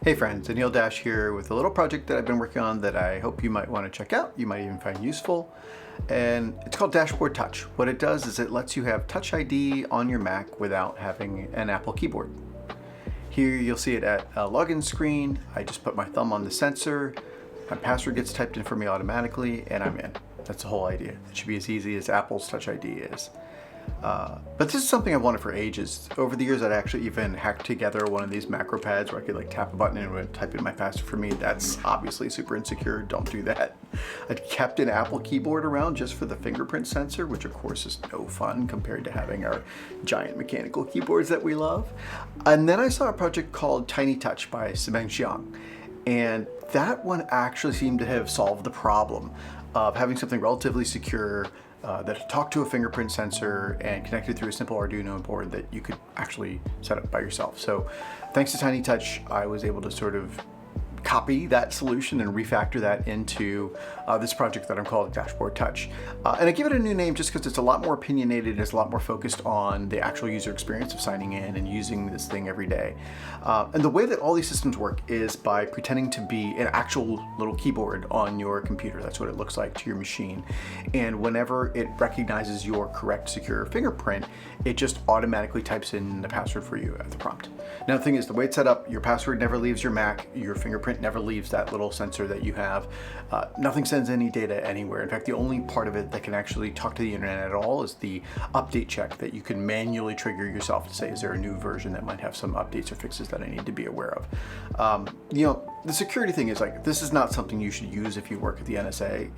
Hey friends, Anil Dash here with a little project that I've been working on that I hope you might want to check out. You might even find useful. And it's called Dashboard Touch. What it does is it lets you have Touch ID on your Mac without having an Apple keyboard. Here you'll see it at a login screen. I just put my thumb on the sensor, my password gets typed in for me automatically, and I'm in. That's the whole idea. It should be as easy as Apple's Touch ID is. But this is something I've wanted for ages. Over the years, I'd actually even hacked together one of these macro pads where I could like tap a button and it would type in my password for me. That's obviously super insecure. Don't do that. I'd kept an Apple keyboard around just for the fingerprint sensor, which of course is no fun compared to having our giant mechanical keyboards that we love. And then I saw a project called Tiny Touch by Simeng Xiang. And that one actually seemed to have solved the problem of having something relatively secure that talked to a fingerprint sensor and connected through a simple Arduino board that you could actually set up by yourself. So thanks to Tiny Touch, I was able to sort of copy that solution and refactor that into this project that I'm calling Dashboard Touch. And I give it a new name just because it's a lot more opinionated and it's a lot more focused on the actual user experience of signing in and using this thing every day. And the way that all these systems work is by pretending to be an actual little keyboard on your computer. That's what it looks like to your machine. And whenever it recognizes your correct secure fingerprint, it just automatically types in the password for you at the prompt. Now the thing is, the way it's set up, your password never leaves your Mac, your fingerprint never leaves that little sensor that you have. Nothing sends any data anywhere. In fact, the only part of it that can actually talk to the internet at all is the update check that you can manually trigger yourself to say, is there a new version that might have some updates or fixes that I need to be aware of? The security thing is like, this is not something you should use if you work at the NSA.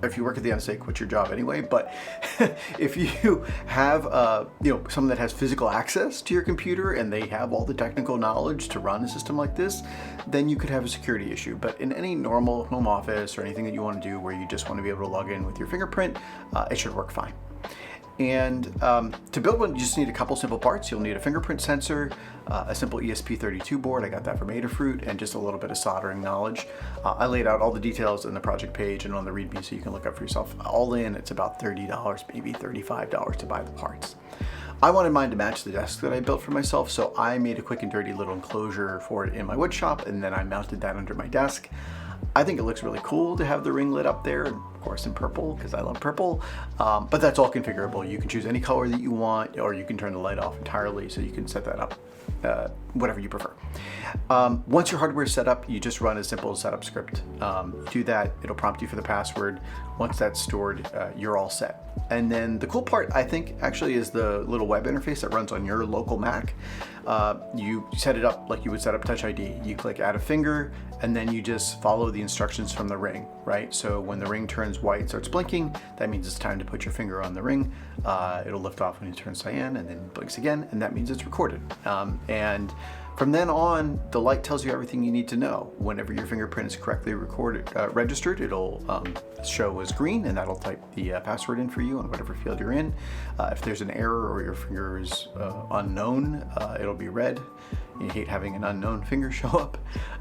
If you work at the NSA, quit your job anyway. But if you have someone that has physical access to your computer and they have all the technical knowledge to run a system like this, then you could have a security issue. But in any normal home office or anything that you want to do where you just want to be able to log in with your fingerprint, it should work fine. And to build one, you just need a couple simple parts. You'll need a fingerprint sensor, a simple ESP32 board, I got that from Adafruit, and just a little bit of soldering knowledge. I laid out all the details in the project page and on the README so you can look up for yourself. All in, it's about $30, maybe $35 to buy the parts. I wanted mine to match the desk that I built for myself, so I made a quick and dirty little enclosure for it in my wood shop, and then I mounted that under my desk. I think it looks really cool to have the ring lit up there, of course in purple because I love purple, but that's all configurable. You can choose any color that you want, or you can turn the light off entirely, so you can set that up whatever you prefer. Once your hardware is set up, you just run a simple setup script. Do that, it'll prompt you for the password. Once that's stored, you're all set. And then the cool part, I think, actually is the little web interface that runs on your local Mac. You set it up like you would set up Touch ID. You click add a finger, and then you just follow the instructions from the ring, right? So when the ring turns white, starts blinking, that means it's time to put your finger on the ring. It'll lift off when it turns cyan, and then blinks again, and that means it's recorded. And from then on, the light tells you everything you need to know. Whenever your fingerprint is correctly registered, it'll show as green, and that'll type the password in for you on whatever field you're in. If there's an error or your finger is unknown, it'll be red. You hate having an unknown finger show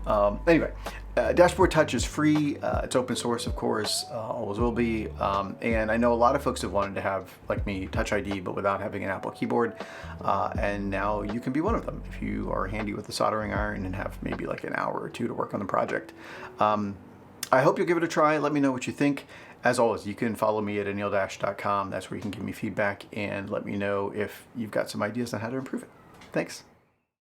up. Anyway, Dashboard Touch is free. It's open source, of course, always will be. And I know a lot of folks have wanted to have, like me, Touch ID, but without having an Apple keyboard. And now you can be one of them if you are handy with a soldering iron and have maybe like an hour or two to work on the project. I hope you'll give it a try. Let me know what you think. As always, you can follow me at anildash.com. That's where you can give me feedback and let me know if you've got some ideas on how to improve it. Thanks.